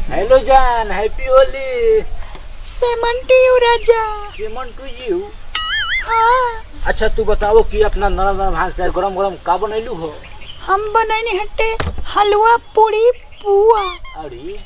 Hello जान, happy Holi. Same to you राजा। Same to you. हाँ। अच्छा तू बताओ कि अपना नरम नरम हाथ से गरम गरम का बनैलू हो? हम बनैनी हटे हलवा पूरी पुआ अरे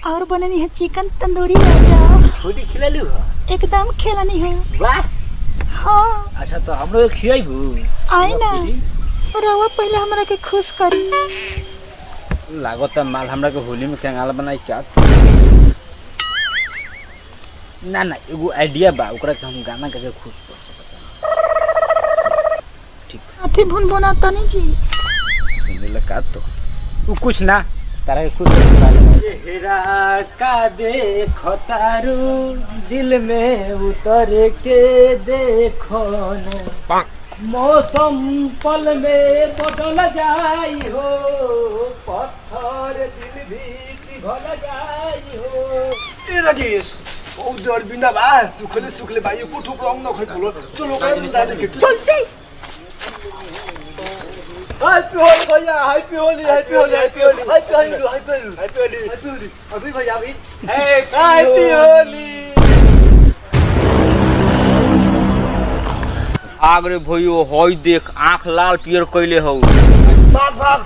और बनैनी है चिकन तंदूरी राजा। होली खिलालू हो? एकदम खेलनी है। वाह। हाँ। अच्छा तो हम लोग खियाइबू? आई ना रवा पहले हमरा के खुश करी। लागत माल हमरा के होली में कंगाल बनाई क्या? ना ना एगो आइडिया बा, ओकरा के हम गाना गा के खुश कर सकत। ठीक अथी भुन बनाता नहीं जी। सुने लगा तो वो कुछ ना तारा के खुश कर। चेहरा का देखो तारू दिल में उतर के देखो न, मौसम पल में बदल जाई हो, पत्थर दिल भी पिघल जाई हो। ए राजेश ओ दर बिना बा सुखले भाई को ठोक रंग न खै खोलो चलो का शादी के चल चल। हैप्पी होली भैया, happy Holi, happy Holi, happy Holi, happy Holi, happy Holi, happy Holi, happy Holi. अभी भैया अभी हैप्पी होली। आग रे भइयो होई देख आंख लाल पियर कइले हो। भाग भाग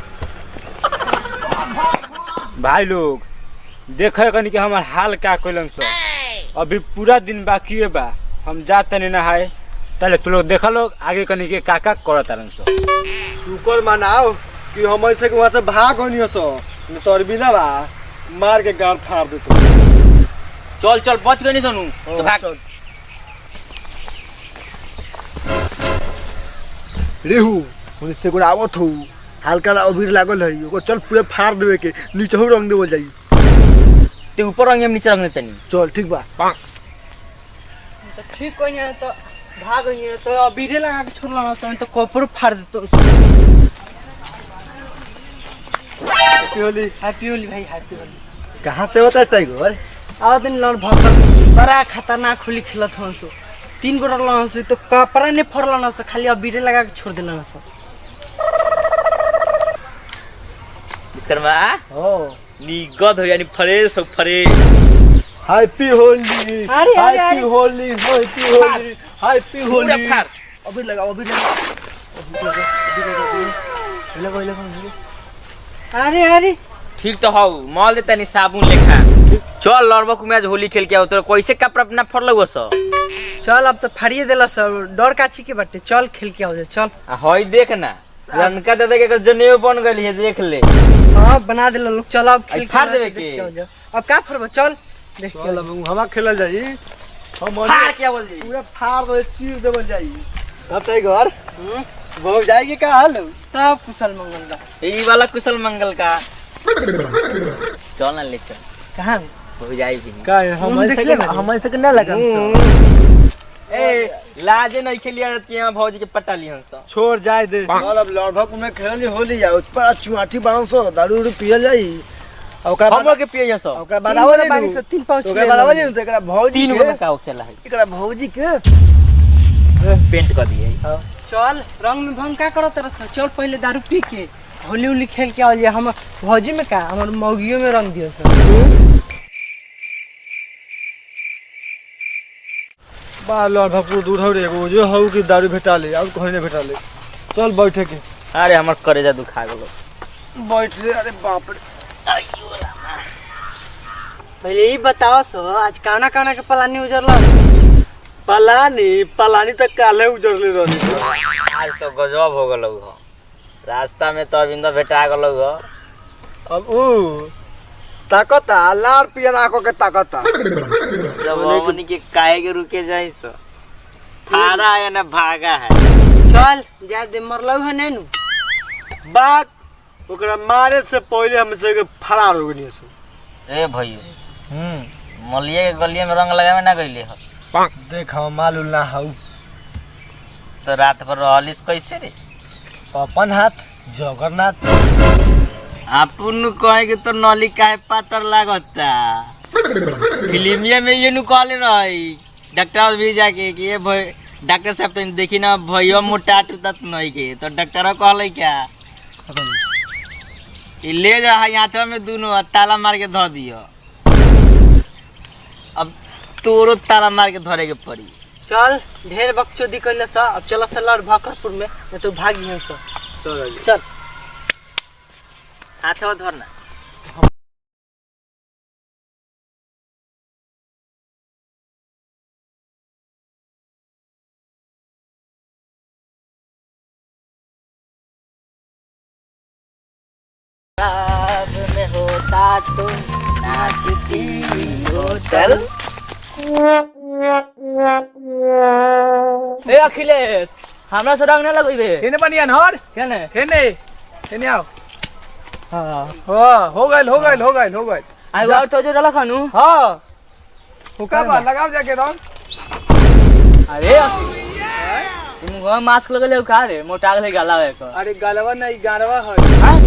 भाई लोग देखे कनी कि हमार हाल क्या कइलन सो। अभी पूरा दिन बाकी है बा, हम जाते नहीं नहाए तले तू लोग देखा लोग आगे कनी के काका करत रहन सो। शुक्र मनाओ कि हम ऐसे के वहां से भाग होनियो सो न तोर बिना बा मार के गाल फाड़ दे तू। चल चल बच गनी सनु तो भाग। रेहू उन से गुड़ आवत हो हल्का अबीर लागल है ओको चल पूरे फाड़ देवे के नीचे हो रंग देवल जाई। ते ऊपर रंग हम नीचे रंग तनी चल ठीक बा। तो ठीक कोई है तो भाग गई है तो अबीरे लगा के छोड़ लाना तो कपड़ फाड़ दे तो। हैप्पी होली, हैप्पी होली भाई, हैप्पी होली। कहां से होता है टाइगर? आओ दिन लड़ भक्कर बड़ा खतरनाक होली खेलत हन सो। 3 गोरा लहन से तो कपड़ा ने फरला ना से खाली अबीरे लगा के छोड़ देला ना सो। विश्वकर्मा हो निगद हो यानी फ्रेश हो फ्रेश। हैप्पी होली, अरे, अरे, हैप्पी अरे। Holi, happy Holi, happy Holi. पूरा फाड़। अभी लगाओ अभी लगाओ। अरे अरे ठीक तो हो माल देता नहीं साबुन लेखा। चल लड़बो को मैच होली खेल के आओ तो कैसे कपड़ा अपना फरलगो सो। चल अब तो फाड़िए देला सब डर काची के बाटे। चल खेल के आओ जा चल। हई देख ना रनका दादा के जनेऊ बन गई है देख ले। हां बना देला लोग। चल अब खेल फाड़ देवे के। अब का फरबो चल देख के। चल अब हवा खेलल जाई। हम फाड़ क्या बोल जी पूरा फाड़ दे चीर देवल जाई। अब टाइगर बहुत जाएगी का हाल? सब कुशल मंगल बा। यही वाला कुशल मंगल का चल ना लेकर कहां हो जाएगी का हम ऐसे के ना लगा ए लाजे नहीं खेलिया जाती है भौजी के पटा लिहन सा। छोड़ जाए दे। चल अब लड़भक में खेलली होली जाओ पर चुआठी बारन सो दारू उरू पियल जाई। ओकरा हम लोग के पिए सो ओकरा बतावा दे बारी से 3 पाउच ओकरा बतावा दे तो एकरा भौजी 3 के गो का खेला है एकरा भौजी के पेंट कर दिए। चल रंग में भंग का करो तरह से। चल पहले दारू पी के होली उली खेल के आओ। हम भौजी में का हमर मौगियों में रंग दियो सर। बा लड़भक दूर हो रे एगो जो हउ की दारू भेटा ले और कहीं नहीं भेटा ले। चल बैठे के। अरे हमर करेजा दुखा गेलो। बैठ रे। अरे बाप रे पहले ही बताओ सो आज काना काना के पलानी उजरला। पलानी तक काले उजरले रहनी। आज तो गजब हो गेलो हो। रास्ता में तो अरविंदो भेटा गेलो हो। अब ऊ ताकता लार पियर आको के ताकता। जब हमनी के काहे के रुके जाई सो थारा है ना भागा है। चल जा दे मरलौ है नेनु। बात ओकरा मारे से पहले हम से के फरार हो गनी सो। ए भैया मलिए के गलिए में रंग लगावे ना गइले हो। देख हम मालूम ना हउ तो रात भर रहलिस कैसे रे? अपन हाथ जगन्नाथ अपन कहे के तो नली काहे पातर लागता। फिल्मिया में ये नु कहले रही डॉक्टर भी जाके कि ये भाई डॉक्टर साहब तो देखी ना भैया मोटा टूटत नहीं के तो डॉक्टर कहले क्या ले जा हाथ में दोनों ताला मार के धो दियो। अब तोरो ताला मार के धरे के पड़ी। चल ढेर बकचोदी कैले सा, अब चल सलार भाकरपुर में, नहीं तो भाग यहाँ से। चल हाथ धरना। में होता तो नाचती होटल। ए अखिलेश, हमरा से रंग न लगइबे। केने बनिया नहर केने केने आओ। हां हो गइल। आई बार तो जो रला खानू। हां हुका बा लगाओ जाके रंग। अरे तुम गो मास्क लगले का रे, मोटा गले गाला है को। अरे गलवा नहीं गारवा है। हां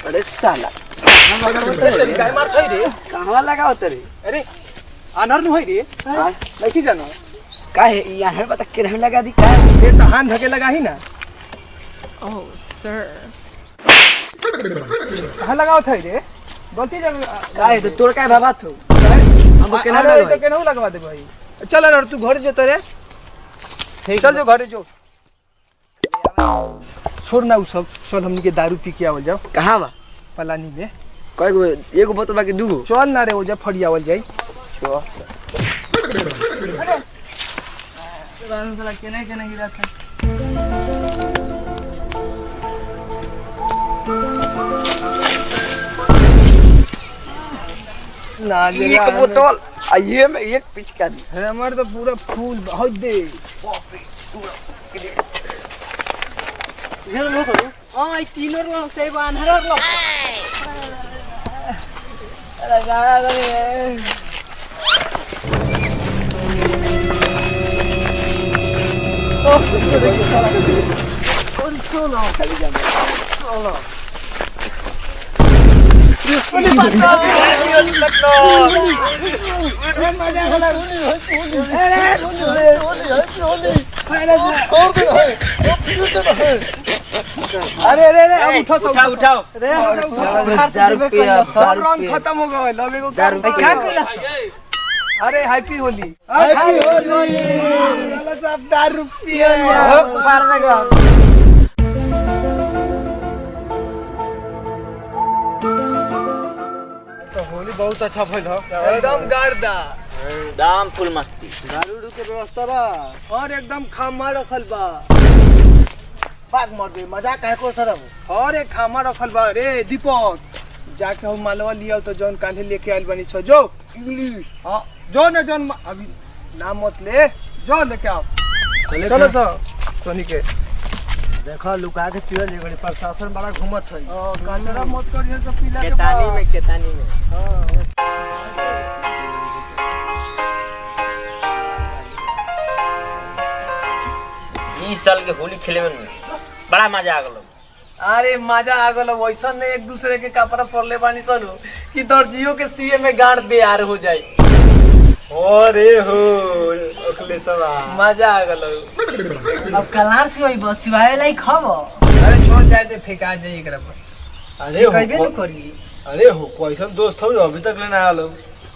अरे साला काय मार थई रे, कहवा लगाओ तरे। अरे अनर न होई रे, नहीं जानो काहे यहाँ बता के रह लगा दी का। ये तो हाथ धके लगा ही ना। ओह सर, कहां लगाओ थई रे, गलती जगह काहे तो तोर काय बाबा थो। हम केना लगा तो केना लगवा दे भाई। चल और तू घर जो तोरे, चल जो घरे जो। छोड़ ना उ सब, चल हमनी के दारू पी के आवल जाओ। कहां बा पलानी में? कई गो एगो बोतल बाकी दूगो। चल ना रे, ओ जा फड़ियावल जाई। चल राम साला केने गिरा था। ना एक बोतल आ ये में एक पिचकारी है। हमार तो पूरा फूल बहुत दे। ये लोग हो हां, ई तीनों लोग से बानहर लोग। अरे गाना करे अरे अब उठाओ रे, सब रंग खत्म हो गए। लगे को क्या पीला। अरे हैप्पी होली सब दारू पिया मार देगा। तो होली बहुत अच्छा भइल हो, एकदम गार्दा, दाम फुल मस्ती। दारू के व्यवस्था बा और एकदम खामा रखल बा। बाग मर गई, मजाक काहे को तरफ। और एक खामा रखल बा रे दीपक, जाके हम मालवा लिया तो जौन काल्हे लेके आइल बनी छो जो इंग्लिश। हां जो न जौन अभी नाम मत ले, जो लेके आओ। चलो सर सोनी के देखो लुका के पियो ले गड़ी, प्रशासन बड़ा घूमत है। कांडरा मत करिए तो पीला के केतानी में हां इस साल के होली खेले में बड़ा मजा आ गलो। अरे मजा आ गलो, वैसा ने एक दूसरे के कपड़ा पहले बानी सनो कि दर्जियों के सीए में गांड बेयार हो जाए। अरे हो अखिलेशवा मजा आ गलो। अब कलार से होई बस सिवाय लाई खब। अरे छोड़ जाए दे, फेंका जाए एकरा पर। अरे हो कहबे न करी। अरे हो कैसन दोस्त हो अभी तक लेना आलो।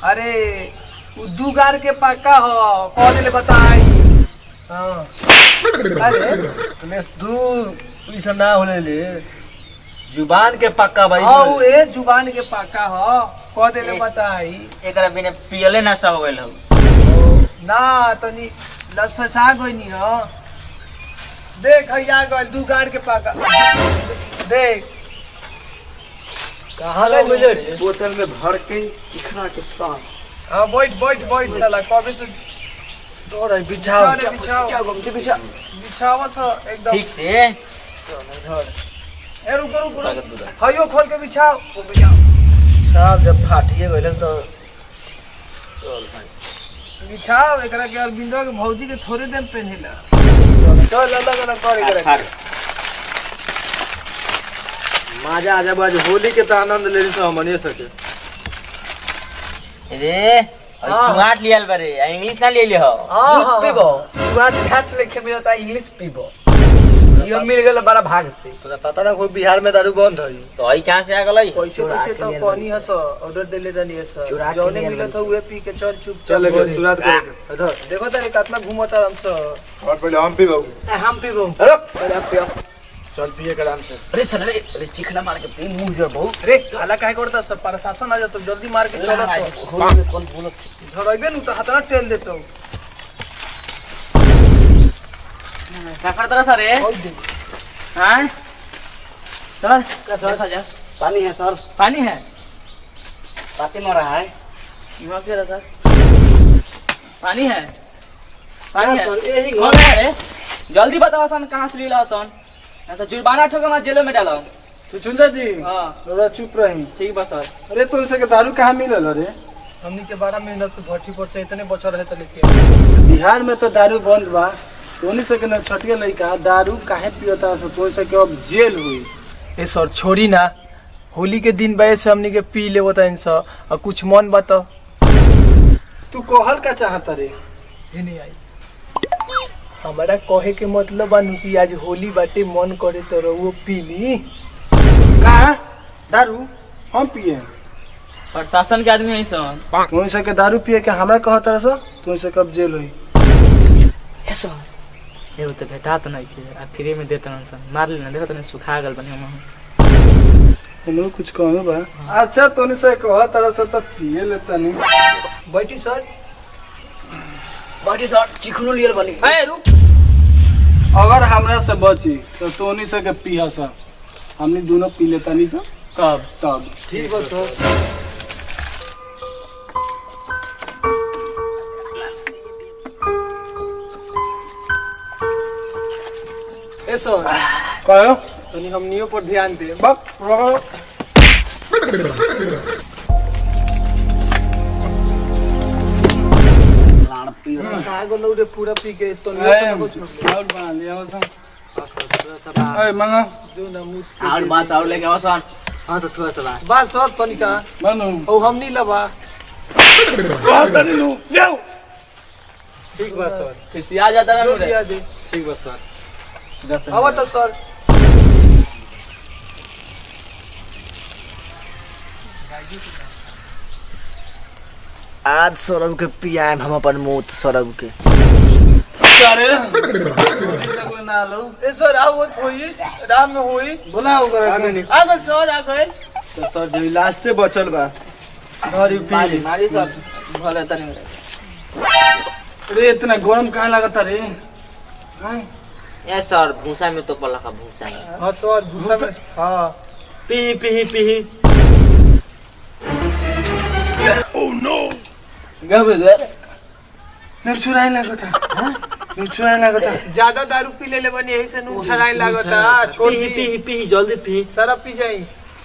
अरे उ दू गार के पक्का हो, कौन ले बताई। हां अरे अखिलेश तू ऐसा ना होले ले, जुबान के पक्का भाई। हां ए जुबान के पक्का हो, कौन ले बताई। एकरा बिना पियले ना सा हो गेल हो ना तनी लस फसा गई नी हो। देख भैया गल दू गार के पक्का देख कहां ले मिले बोतल में भर के चिखना के साथ। हां बैठ साला कबे से दौड़ है। बिछाओ क्या गमती बिछावा सा एकदम ठीक से। ए रुको हयो खोल के बिछाओ साहब। जब फाटिए गइल तो चल भाई बिछाओ एकरा के। और बिंदो के भौजी के थोड़े दिन पहनिला। चल अलग कर एकरा। मजा आ जा बाज होली के तो आनंद ले से हमने सके। रे चुआट लियल बारे, इंग्लिश ना ले ले हो। दूध पीबो, चुआट घाट लेके मिलता इंग्लिश पीबो। यो मिल गेल बड़ा भाग से। तोरा पता ना कोई बिहार में दारू बंद है। तो आई कहां से आ गई? पैसे तो पानी है सर, ऑर्डर देले रहनी है सर, जौने मिला था उहे पी के चल चुप चल के शुरुआत कर इधर देखो तारे कितना घूमता हम सर। और पहले हम पी बाबू। हम पीबो। अरे पहले आप पियो। चल पिए के आराम से। अरे सर अरे चिखना मार के पी मुंह जो बहु। अरे हाला काहे करता सब प्रशासन आ जातो जल्दी मार के चलो सर। होली में कौन बोलत? धरइबे न तो हाथना टेल देतो। क्या करता सर रे? हां सर क्या सर खा जा? पानी है सर। पानी है? पाती मरा है। यहाँ पे सर पानी है? पानी है? यही कौन है रे? जल्दी बताओ सन कहाँ से लीला सन, नहीं तो जुर्माना ठोके मैं जेल में डालो। चुचुंदा जी हाँ थोड़ा चुप रही। ठीक बा सर। अरे तो इसे के दारू कहाँ मिलल रे? हमनी के 12 महीना से भट्टी पर से इतने बचल रहे तो लेके बिहार में तो दारू बंद बा। तोनी से के न छटिया लइका दारू काहे पियता से तो से के अब जेल हुई। ए सर छोड़ी ना, होली के दिन बैठ से हमनी के पी ले होता इन सब और कुछ मन बता तू कहल का चाहता रे? नहीं आई हमारा कहे के मतलब बानू कि आज होली बाटे मन करे तो वो पी ली। कहाँ दारू हम पिए? प्रशासन के आदमी है सन। तोनी से के दारू पिए के हमरा कहत रह सो तोनी से कब जेल हुई। ऐसा ये तो भेटा तो नहीं के आ फ्री में देते सन, मार लेना देखो तने सुखा गल बने हम। हमरो कुछ कहनो बा? अच्छा तोनी से कहत रह सो त पिए लेता नहीं। बैठी सर। बाटी सर चिखनो लियल बनी। ए रुक, अगर हमरा से बची तो तोनी से के पिया सा हमनी दोनों पी लेता नहीं सा कब? तब। ठीक बा सर। ए सर कहो तनी हमनियों पर ध्यान दे। बक रहो। लाड़ पी रहा। सागो लौडे पूरा पी के तो ए, नहीं सब छोड़ दे। और बना लिया हो सा। थोड़ा सा ए मंगा जो ना मुंह और बात और लेके आओ सन। हां सर थोड़ा सा बस सर तनिका मानो ओ हमनी लबा। कहत नहीं नु जाओ। ठीक बा सर। फिर आ जाता जो ना दिया दे। ठीक बा सर जाते हैं। आवा तो सर। आज सौरभ के पियाम हम अपन मौत सौरभ के। अरे कोई ना लो ए सर आओ होई राम में होई बुलाओ करे नहीं। आ गए सर आ गए। तो सर जो लास्ट बचल बा दारू पी मारी ली। मारी सर भले तने अरे इतना गरम काहे लागता रे? हां ए सर भूसा में तो पला का भूसा में हां सर भूसा में हां पी पी पी गबे नहीं छुराई लागता। हां नहीं छुराई लागता। ज्यादा दारू पी ले बनी यही से नू छराई लागता। छोड़ पी पी पी पी जल्दी पी सारा पी जाई।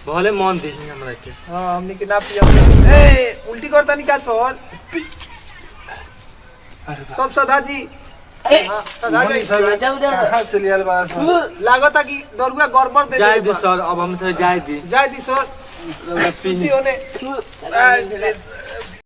भले मन दी हमरा के। हां हमनी के ना पिया। ए उल्टी करता नहीं का सर? सब सदा जी हां सदा जी कहां से लियल बा सर? लागता कि दरुआ गड़बड़ दे जाय दी सर, अब हमसे जाय दी। जाय दी सर। पी होने